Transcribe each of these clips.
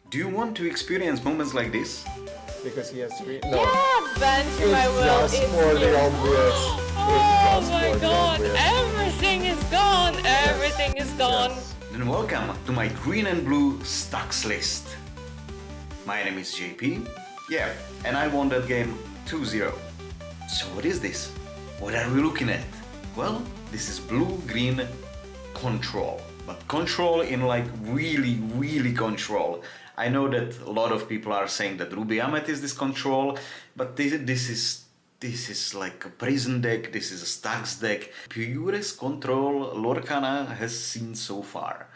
Do you want to experience moments like this? Because he has three. No. Yeah, bend to my will. Just for the obvious. Oh my god, everything is gone. Everything is gone. Yes. Then welcome to my green and blue Stax list. My name is JP. Yeah, and I won that game 2-0. So what is this? What are we looking at? Well, this is blue-green control. But control in like really control. I know that a lot of people are saying that Ruby Amet is this control, but this is like a prison deck, this is a Stax deck. Purest control Lorcana has seen so far.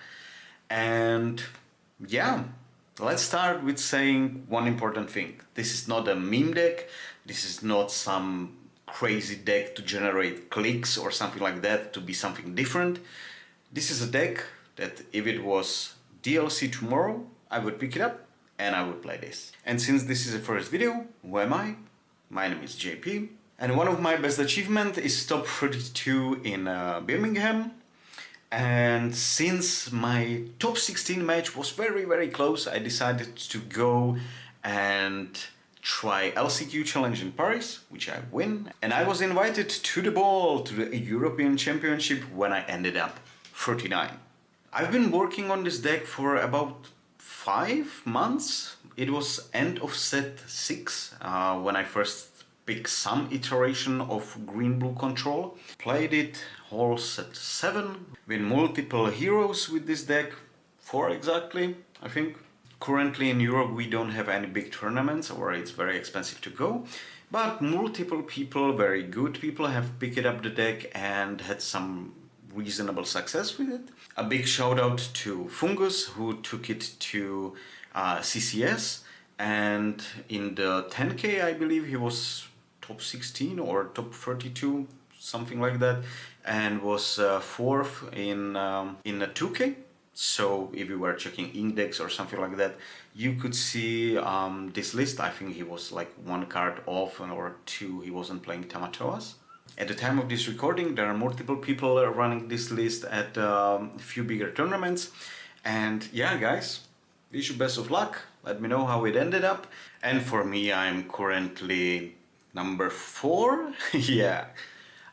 And yeah, let's start with saying one important thing. This is not a meme deck, this is not some crazy deck to generate clicks or something like that, to be something different. This is a deck that if it was DLC tomorrow, I would pick it up and I would play this. And since this is the first video, who am I? My name is JP. And one of my best achievements is top 32 in Birmingham. And since my top 16 match was very close, I decided to go and try LCQ challenge in Paris, which I win. And I was invited to the ball, to the European Championship, when I ended up 39. I've been working on this deck for about 5 months. It was end of set 6 when I first picked some iteration of green-blue control. Played it whole set 7 with multiple heroes with this deck, 4 exactly, I think. Currently in Europe we don't have any big tournaments, or it's very expensive to go, but multiple people, very good people, have picked up the deck and had some reasonable success with it. A big shout out to Fungus, who took it to CCS, and in the 10k I believe he was top 16 or top 32, something like that, and was 4th in a 2k. So if you were checking index or something like that, you could see this list. I think he was like 1 card off, or 2, he wasn't playing Tamatoas. At the time of this recording, there are multiple people running this list at a few bigger tournaments. And yeah, guys, wish you best of luck. Let me know how it ended up. And for me, I'm currently number 4. Yeah,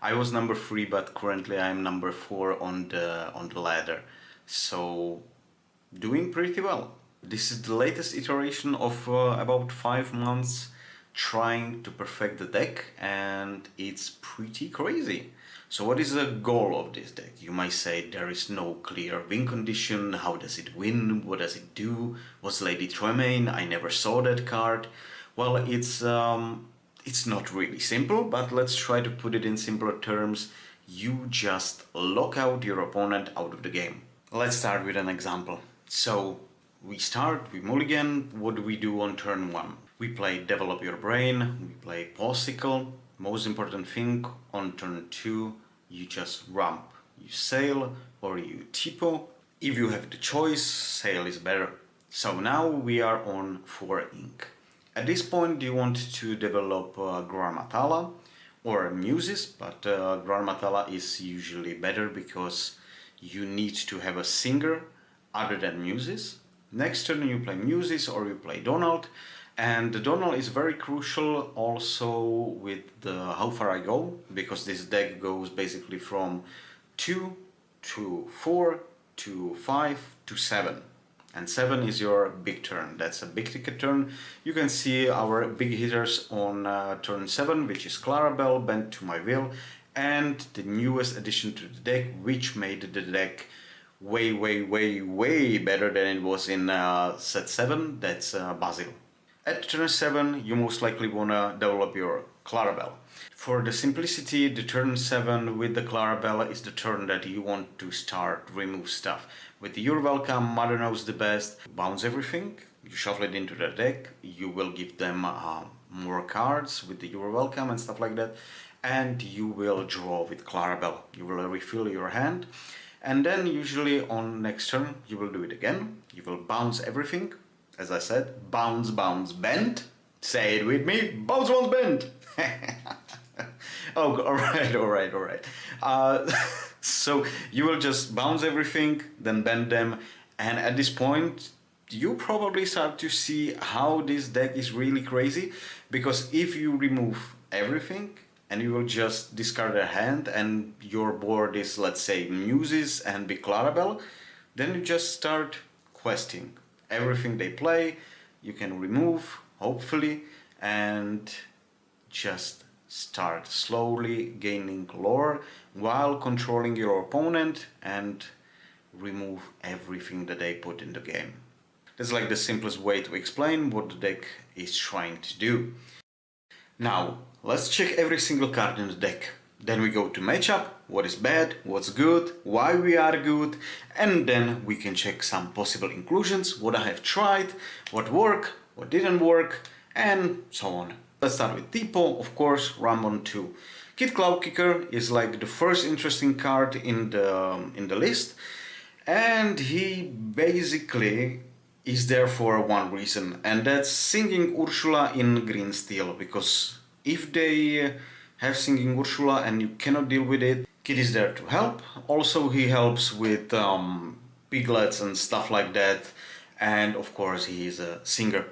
I was number 3, but currently I'm number 4 on the ladder. So doing pretty well. This is the latest iteration of about 5 months trying to perfect the deck, and it's pretty crazy. So what is the goal of this deck? You might say there is no clear win condition. How does it win? What does it do? What's Lady Tremaine? I never saw that card. Well, it's not really simple, but let's try to put it in simpler terms. You just lock out your opponent out of the game. Let's start with an example. So we start, we mulligan. What do we do on turn 1? We play Develop Your Brain, we play Popsicle. Most important thing, on turn 2, you just ramp. You sail or you tipo. If you have the choice, sail is better. So now we are on 4 ink. At this point, do you want to develop Grammatala or Muses? But Grammatala is usually better because you need to have a singer other than Muses. Next turn you play Muses or you play Donald. And the Donald is very crucial also with the how far I go, because this deck goes basically from 2 to 4 to 5 to 7. And 7 is your big turn. That's a big ticket turn. You can see our big hitters on turn 7, which is Clarabelle, Bent to My Will, and the newest addition to the deck, which made the deck way better than it was in set 7. That's Basil. At turn 7, you most likely wanna develop your Clarabelle. For the simplicity, the turn 7 with the Clarabelle is the turn that you want to start remove stuff. With the You're Welcome, Mother Knows the Best, bounce everything, you shuffle it into the deck, you will give them more cards with the You're Welcome and stuff like that, and you will draw with Clarabelle. You will refill your hand, and then usually on next turn you will do it again. You will bounce everything. As I said, bounce, bend. Say it with me, bounce, bend. Oh, all right. So you will just bounce everything, then bend them, and at this point you probably start to see how this deck is really crazy, because if you remove everything and you will just discard a hand and your board is, let's say, Muses and Big Clarabelle, then you just start questing everything they play. You can remove, hopefully, and just start slowly gaining lore while controlling your opponent and remove everything that they put in the game. That's like the simplest way to explain what the deck is trying to do. Now, let's check every single card in the deck. Then we go to matchup, what is bad, what's good, why we are good, and then we can check some possible inclusions, what I have tried, what worked, what didn't work, and so on. Let's start with Tipo, of course, Rambon 2. Kid Cloud Kicker is like the first interesting card in the list, and he basically is there for one reason, and that's Singing Ursula in green steel, because if they have Singing Ursula and you cannot deal with it, Kid is there to help. Also, he helps with piglets and stuff like that, and of course he is a singer.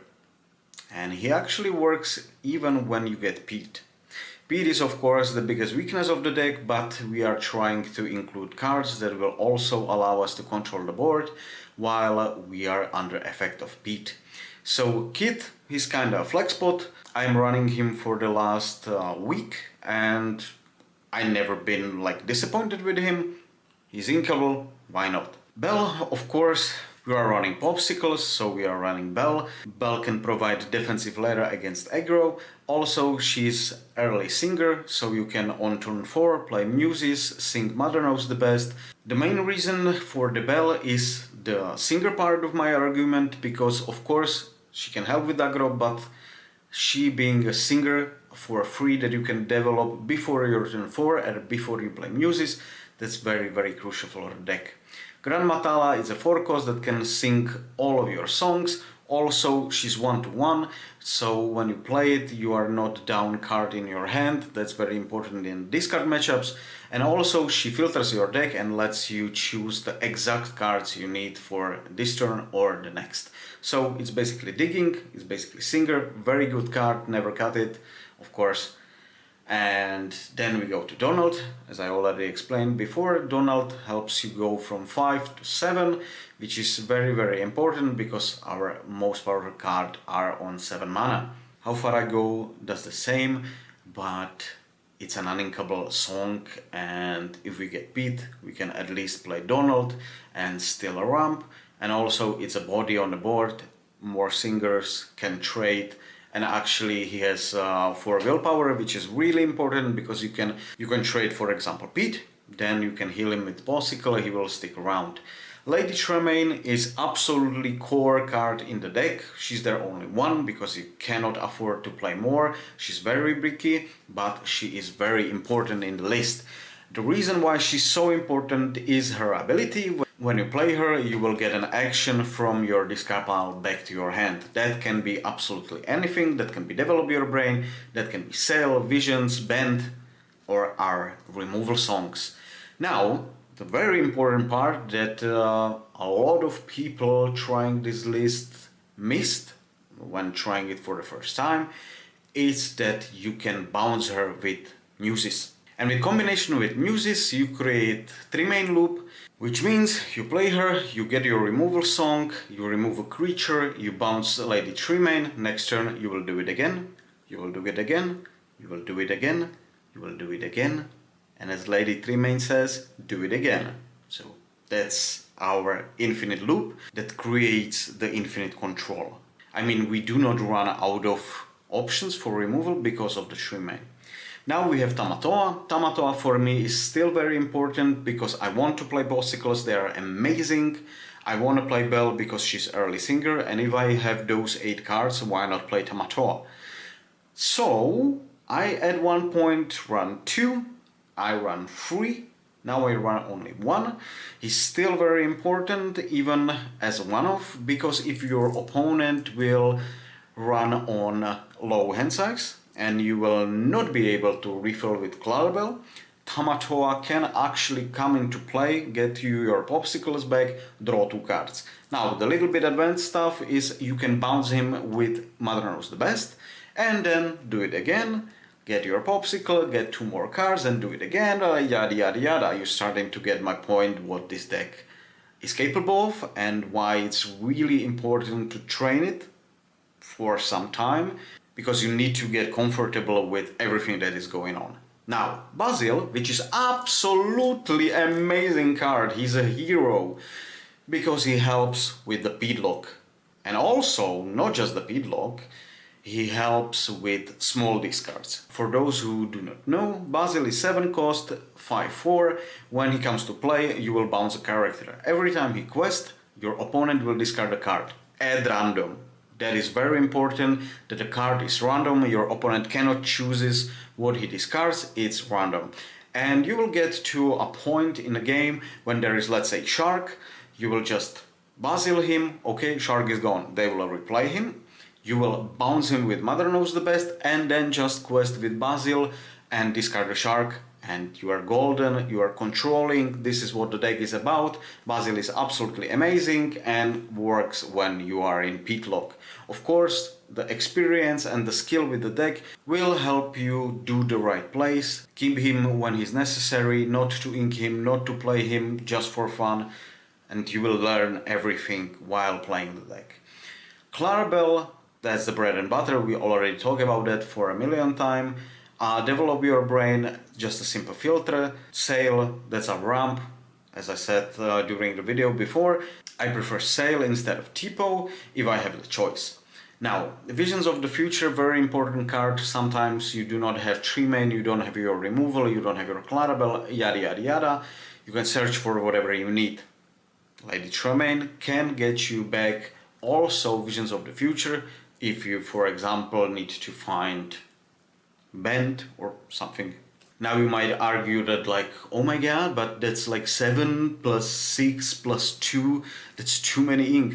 And he actually works even when you get Pete. Pete is of course the biggest weakness of the deck, but we are trying to include cards that will also allow us to control the board while we are under effect of Pete. So Kit, he's kinda a flex spot. I'm running him for the last week and I never been like disappointed with him. He's inkable, why not? Belle, of course, we are running Popsicles, so we are running Belle. Belle can provide defensive ladder against aggro. Also, she's early singer, so you can on turn 4 play Muses, sing Mother Knows the Best. The main reason for the Belle is the singer part of my argument, because of course she can help with aggro, but she being a singer for free that you can develop before your turn 4 and before you play Muses, that's very, very crucial for the deck. Gran Matala is a 4-cost that can sing all of your songs. Also, she's 1-1, so when you play it, you are not down card in your hand. That's very important in discard matchups. And also, she filters your deck and lets you choose the exact cards you need for this turn or the next. So it's basically digging, it's basically singer, very good card, never cut it, of course. And then we go to Donald. As I already explained before, Donald helps you go from 5 to 7, which is very, very important because our most powerful cards are on 7 mana. How Far I Go does the same, but it's an uninkable song, and if we get beat, we can at least play Donald and steal a ramp. And also it's a body on the board, more singers can trade. And actually he has 4 willpower, which is really important because you can trade, for example, Pete, then you can heal him with Popsicle, he will stick around. Lady Tremaine is absolutely core card in the deck. She's there only one because you cannot afford to play more. She's very bricky, but she is very important in the list. The reason why she's so important is her ability. When you play her, you will get an action from your discard pile back to your hand. That can be absolutely anything, that can be Develop Your Brain, that can be Sail, Visions, Bend, or our removal songs. Now, the very important part that a lot of people trying this list missed when trying it for the first time is that you can bounce her with Muses. And with combination with Muses, you create 3-main loop, which means you play her, you get your removal song, you remove a creature, you bounce Lady Tremaine, next turn you will do it again, you will do it again, you will do it again, you will do it again, and as Lady Tremaine says, do it again. So that's our infinite loop that creates the infinite control. I mean, we do not run out of options for removal because of the Tremaine. Now we have Tamatoa. Tamatoa for me is still very important because I want to play Popsicles, they are amazing. I want to play Belle because she's early singer, and if I have those 8 cards, why not play Tamatoa? So I at one point run 2, I run 3, now I run only 1. He's still very important even as a one-off, because if your opponent will run on low hand size, and you will not be able to refill with Clarabelle, Tamatoa can actually come into play, get you your popsicles back, draw 2 cards. Now, the little bit advanced stuff is you can bounce him with Mother Knows the Best, and then do it again, get your popsicle, get 2 more cards, and do it again, yada yada yada. You're starting to get my point what this deck is capable of, and why it's really important to train it for some time, because you need to get comfortable with everything that is going on. Now, Basil, which is absolutely amazing card, he's a hero, because he helps with the Pedlock. And also, not just the Pedlock, he helps with small discards. For those who do not know, Basil is 7 cost, 5/4. When he comes to play, you will bounce a character. Every time he quests, your opponent will discard a card at random. That is very important, that the card is random. Your opponent cannot choose what he discards, it's random. And you will get to a point in the game when there is, let's say, Shark. You will just Basil him, okay, Shark is gone. They will replay him. You will bounce him with Mother Knows the Best, and then just quest with Basil and discard the Shark, and you are golden, you are controlling. This is what the deck is about. Basil is absolutely amazing and works when you are in Pedlock. Of course, the experience and the skill with the deck will help you do the right plays, keep him when he's necessary, not to ink him, not to play him just for fun, and you will learn everything while playing the deck. Clarabelle, that's the bread and butter. We already talked about that for a million times. Develop your brain, just a simple filter. Sail, that's a ramp. As I said during the video before, I prefer Sail instead of Tipo if I have the choice. Now, Visions of the Future, very important card. Sometimes you do not have 3 main, you don't have your removal, you don't have your Clarabelle, yada yada yada. You can search for whatever you need. Lady Tremaine can get you back also Visions of the Future if you, for example, need to find Bent or something. Now you might argue that, like, oh my god, but that's like 7 plus 6 plus 2, that's too many ink.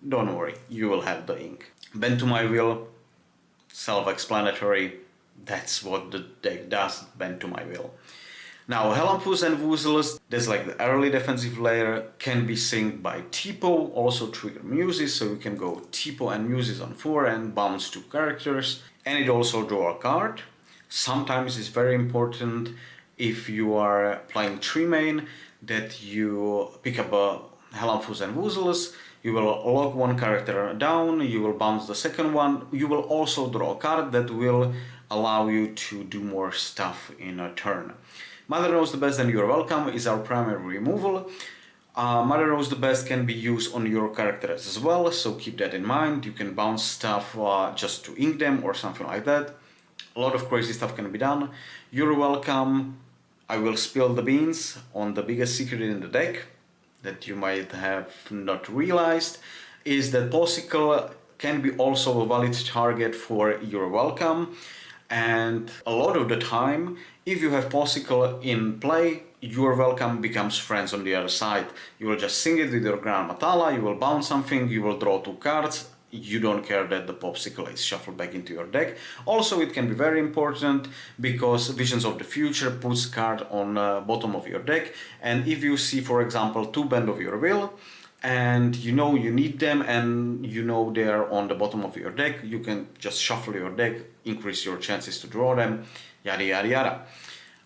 Don't worry, you will have the ink. Bend to My Will, self-explanatory, that's what the deck does, bend to my will. Now, Hellamphus and Woozles, that's like the early defensive layer, can be synced by Tipo, also trigger Muses, so you can go Tipo and Muses on 4 and bounce 2 characters. And it also draw a card. Sometimes it's very important if you are playing 3 main that you pick up a Hellamphus and Woozles. You will lock 1 character down, you will bounce the second one, you will also draw a card that will allow you to do more stuff in a turn. Mother Knows the Best and You're Welcome is our primary removal. Mother Knows the Best can be used on your characters as well, so keep that in mind. You can bounce stuff just to ink them or something like that. A lot of crazy stuff can be done. You're Welcome, I will spill the beans on the biggest secret in the deck that you might have not realized, is that Popsicle can be also a valid target for You're Welcome. And a lot of the time, if you have Popsicle in play, You're Welcome becomes friends on the other side. You will just sing it with your Grand Matala, you will bounce something, you will draw 2 cards, you don't care that the Popsicle is shuffled back into your deck. Also, it can be very important because Visions of the Future puts card on bottom of your deck, and if you see, for example, 2 Bend of Your Will, and you know you need them and you know they're on the bottom of your deck, you can just shuffle your deck, increase your chances to draw them, yada yada yada.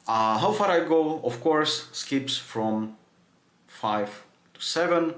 How far I go, of course, skips from 5 to 7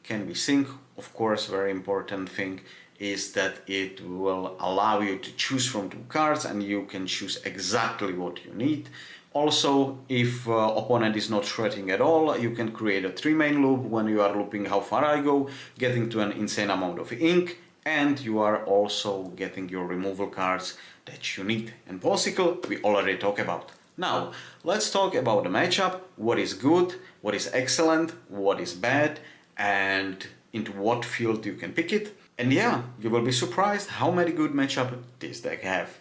can be sync. Of course, very important thing is that it will allow you to choose from 2 cards and you can choose exactly what you need. Also, if opponent is not shredding at all, you can create a 3 main loop when you are looping How Far I Go, getting to an insane amount of ink, and you are also getting your removal cards that you need. And Popsicle, we already talked about. Now, let's talk about the matchup, what is good, what is excellent, what is bad, and into what field you can pick it. And yeah, you will be surprised how many good matchups this deck have.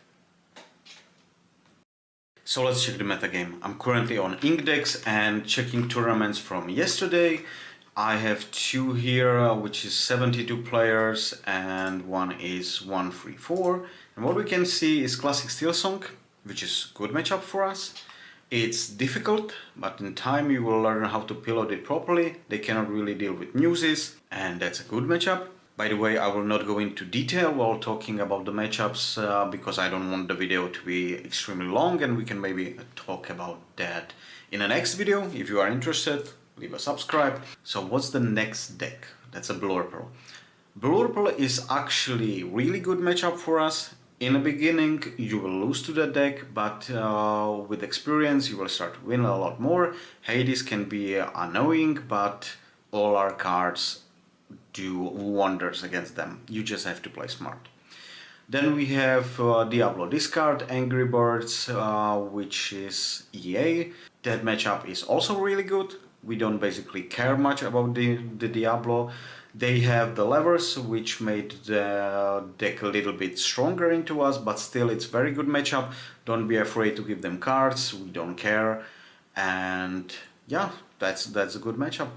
So let's check the metagame. I'm currently on Inkdex and checking tournaments from yesterday. I have 2 here, which is 72 players, and one is 134. And what we can see is Classic Steel Song, which is good matchup for us. It's difficult, but in time you will learn how to pilot it properly. They cannot really deal with muses, and that's a good matchup. By the way, I will not go into detail while talking about the matchups because I don't want the video to be extremely long, and we can maybe talk about that in the next video. If you are interested, leave a subscribe. So what's the next deck? That's a Blurple. Blurple is actually really good matchup for us. In the beginning you will lose to the deck, but with experience you will start to win a lot more. Hades can be annoying, but all our cards do wonders against them. You just have to play smart. Then we have Diablo discard, Angry Birds, which is EA. That matchup is also really good. We don't basically care much about the Diablo. They have the levers, which made the deck a little bit stronger into us, but still it's very good matchup. Don't be afraid to give them cards, we don't care. And yeah, that's a good matchup.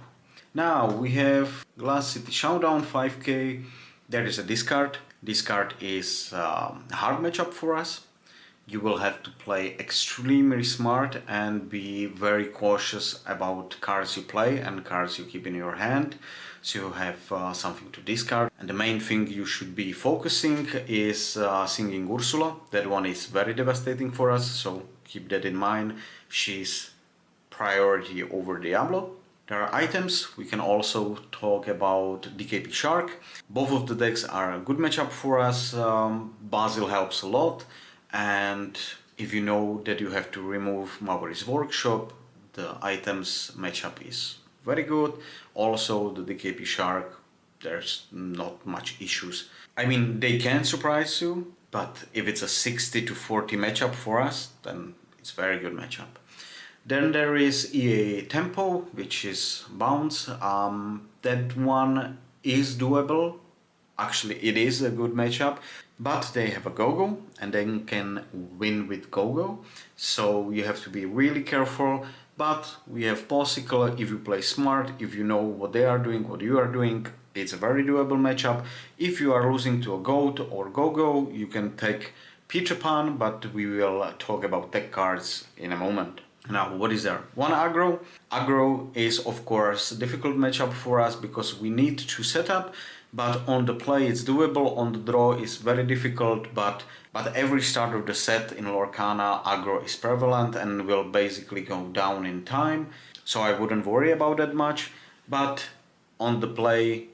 Now we have Glass City Showdown 5k. There is a discard. Discard is a hard matchup for us. You will have to play extremely smart and be very cautious about cards you play and cards you keep in your hand, so you have something to discard. And the main thing you should be focusing is Singing Ursula. That one is very devastating for us, so keep that in mind. She's priority over Diablo. There are items. We can also talk about DKP Shark. Both of the decks are a good matchup for us. Basil helps a lot. And if you know that you have to remove Maverick's Workshop, the items matchup is very good. Also the DKP Shark, there's not much issues. I mean, they can surprise you, but if it's a 60 to 40 matchup for us, then it's very good matchup. Then there is EA Tempo, which is Bounce. That one is doable. Actually, it is a good matchup, but they have a Go-Go and they can win with Go-Go. So you have to be really careful. But we have Possicle. If you play smart, if you know what they are doing, what you are doing, it's a very doable matchup. If you are losing to a Goat or Go-Go, you can take Peter Pan, but we will talk about tech cards in a moment. Now, what is there? One aggro. Aggro is of course a difficult matchup for us because we need to set up, but on the play it's doable, on the draw it's very difficult, but every start of the set in Lorcana, aggro is prevalent and will basically go down in time, so I wouldn't worry about that much, but on the play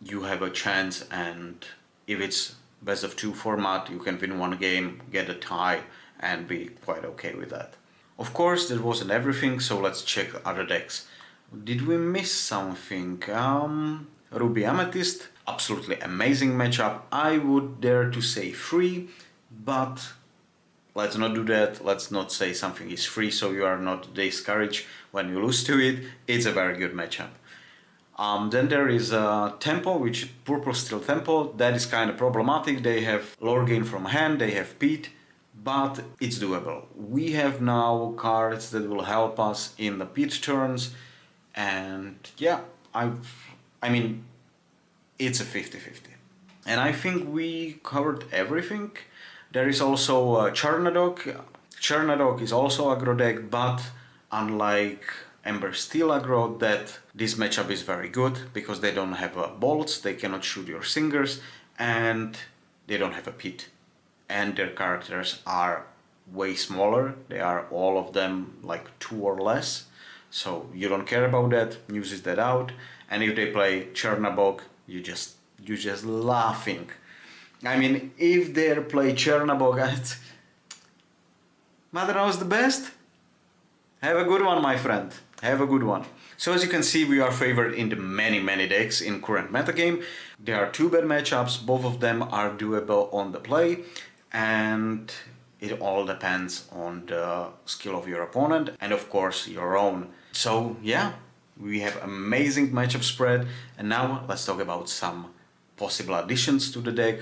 you have a chance, and if it's best of 2 format, you can win one game, get a tie, and be quite okay with that. Of course, that wasn't everything, so let's check other decks. Did we miss something? Ruby Amethyst, absolutely amazing matchup. I would dare to say free, but let's not do that. Let's not say something is free so you are not discouraged when you lose to it. It's a very good matchup. Then there is Tempo, which is Purple Steel Tempo. That is kind of problematic. They have lore gain from hand, they have Pete, but it's doable. We have now cards that will help us in the Pete turns, and yeah, I mean, it's a 50-50. And I think we covered everything. There is also Chernadog. Chernadog is also aggro deck, but unlike Ember Steel aggro, that this matchup is very good because they don't have bolts, they cannot shoot your singers, and they don't have a pit. And their characters are way smaller. They are all of them like 2 or less. So you don't care about that, uses that out. And if they play Chernabog, you just laughing. I mean, if they play Chernabog, Mother knows the best. Have a good one, my friend. Have a good one. So as you can see, we are favored in the many decks in current metagame. There are 2 bad matchups, both of them are doable on the play, and it all depends on the skill of your opponent and of course your own. So yeah, we have amazing matchup spread, and now let's talk about some possible additions to the deck.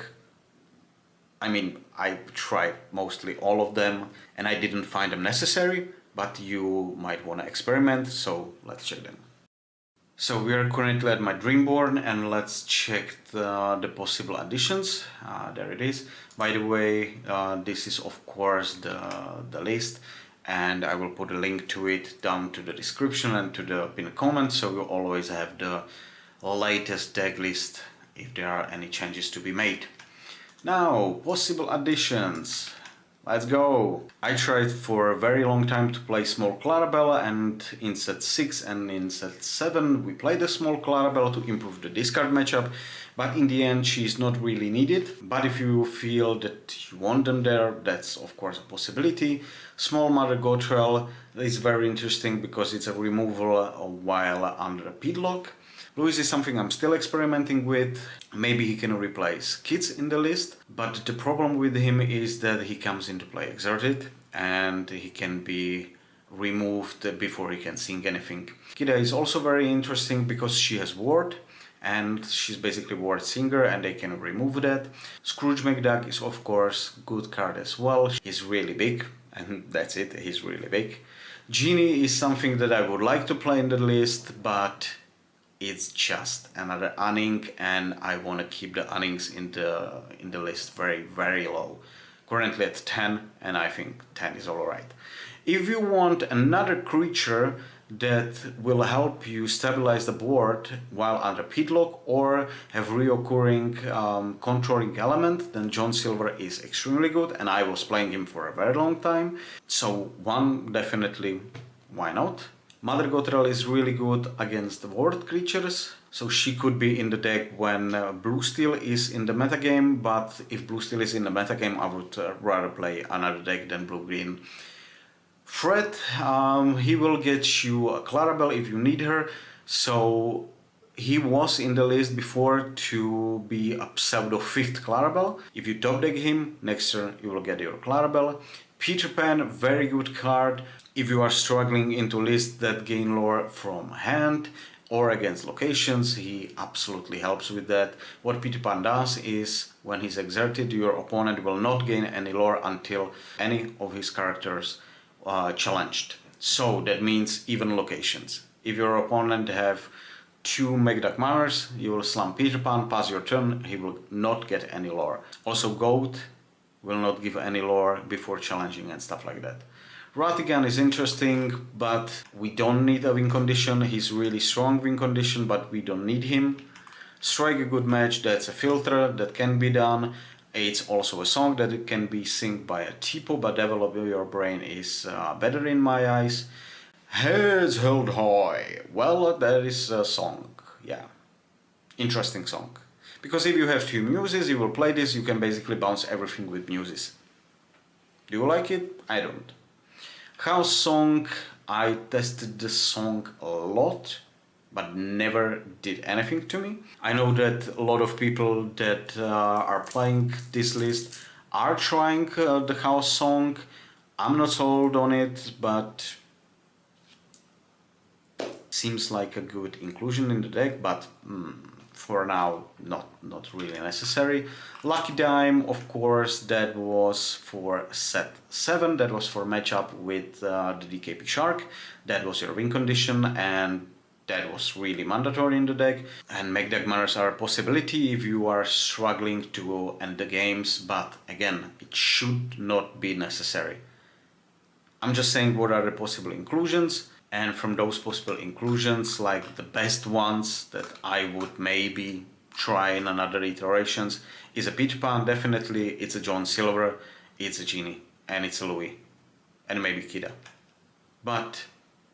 I mean, I tried mostly all of them and I didn't find them necessary, but you might want to experiment, so let's check them. So we are currently at my Dreamborn and let's check the possible additions. There it is. By the way, this is of course the list, and I will put a link to it down to the description and to the pinned comment, so you always have the latest deck list if there are any changes to be made. Now, possible additions. Let's go! I tried for a very long time to play small Clarabelle, and in set 6 and in set 7 we played a small Clarabelle to improve the discard matchup, but in the end she's not really needed. But if you feel that you want them there, that's of course a possibility. Small Mother Gotrel is very interesting because it's a removal while under a Pedlock. Louis is something I'm still experimenting with. Maybe he can replace Kids in the list, but the problem with him is that he comes into play exerted and he can be removed before he can sing anything. Kida is also very interesting because she has ward and she's basically ward singer and they can remove that. Scrooge McDuck is of course good card as well. He's really big and that's it, he's really big. Genie is something that I would like to play in the list, but it's just another Unning and I want to keep the Unnings in the list very low. Currently at 10 and I think 10 is alright. If you want another creature that will help you stabilize the board while under Pedlock or have reoccurring controlling element, then John Silver is extremely good and I was playing him for a very long time. So one, definitely, why not? Mother Gotrel is really good against ward creatures, so she could be in the deck when Blue Steel is in the metagame, but if Blue Steel is in the metagame I would rather play another deck than Blue Green. Fred, he will get you a Clarabelle if you need her, so he was in the list before to be a pseudo 5th Clarabelle. If you top deck him, next turn you will get your Clarabelle. Peter Pan, very good card. If you are struggling into lists that gain lore from hand or against locations, he absolutely helps with that. What Peter Pan does is, when he's exerted, your opponent will not gain any lore until any of his characters challenged. So that means even locations. If your opponent have 2 Megduck Manors, you will slump Peter Pan, pass your turn, he will not get any lore. Also Goat will not give any lore before challenging and stuff like that. Ratigan is interesting, but we don't need a win condition. He's really strong win condition, but we don't need him. Strike a good match, that's a filter that can be done. It's also a song that it can be synced by a tipo, but Develop Your Brain is better in my eyes. Heads held high. Well, that is a song, yeah. Interesting song. Because if you have 2 muses, you will play this, you can basically bounce everything with muses. Do you like it? I don't. House Song, I tested the song a lot, but never did anything to me. I know that a lot of people that are playing this list are trying the House Song. I'm not sold on it, but seems like a good inclusion in the deck, but for now not really necessary. Lucky Dime, of course, that was for set 7, that was for matchup with the DKP Shark, that was your win condition and that was really mandatory in the deck. And Megduck Manors are a possibility if you are struggling to end the games, but again, it should not be necessary. I'm just saying what are the possible inclusions. And from those possible inclusions, like the best ones that I would maybe try in another iterations, is a Peter Pan, definitely, it's a John Silver, it's a Genie, and it's a Louis, and maybe Kida. But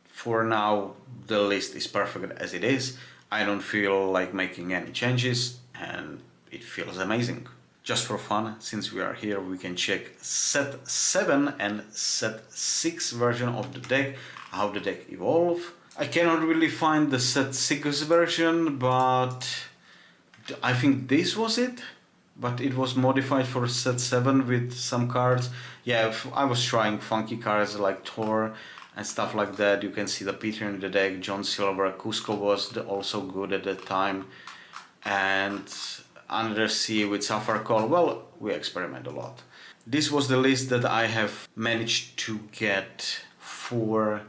for now, the list is perfect as it is. I don't feel like making any changes, and it feels amazing. Just for fun, since we are here, we can check set 7 and set 6 version of the deck, how the deck evolved. I cannot really find the set 6 version, but I think this was it. But it was modified for set 7 with some cards. Yeah, I was trying funky cards like Thor and stuff like that. You can see the Peter in the deck, John Silver, Cusco was also good at that time. And Undersea with Sapphire Call, well, we experiment a lot. This was the list that I have managed to get for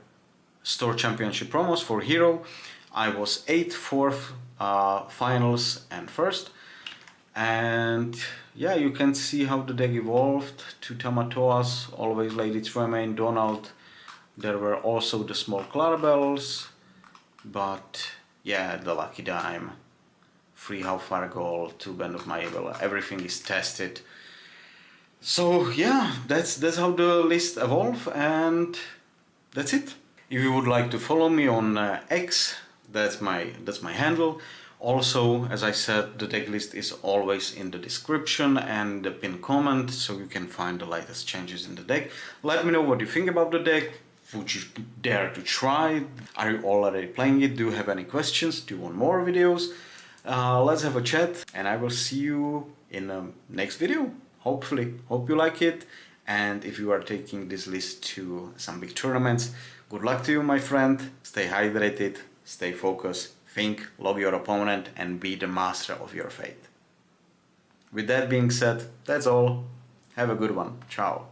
Store Championship promos for Hero. I was 8th, 4th, finals and 1st. And yeah, you can see how the deck evolved. 2 Tamatoas, always Lady Tremaine, Donald, There were also the small clarabelles, but yeah, the lucky dime, 3 how far goal, 2 band of my evil, everything is tested. So yeah, that's how the list evolved, and that's it. If you would like to follow me on X, that's my handle. Also, as I said, the deck list is always in the description and the pinned comment, so you can find the latest changes in the deck. Let me know what you think about the deck. Would you dare to try? Are you already playing it? Do you have any questions? Do you want more videos? Let's have a chat, and I will see you in the next video. Hopefully, hope you like it. And if you are taking this list to some big tournaments, good luck to you, my friend. Stay hydrated, stay focused, think, log your opponent, and be the master of your fate. With that being said, that's all. Have a good one. Ciao.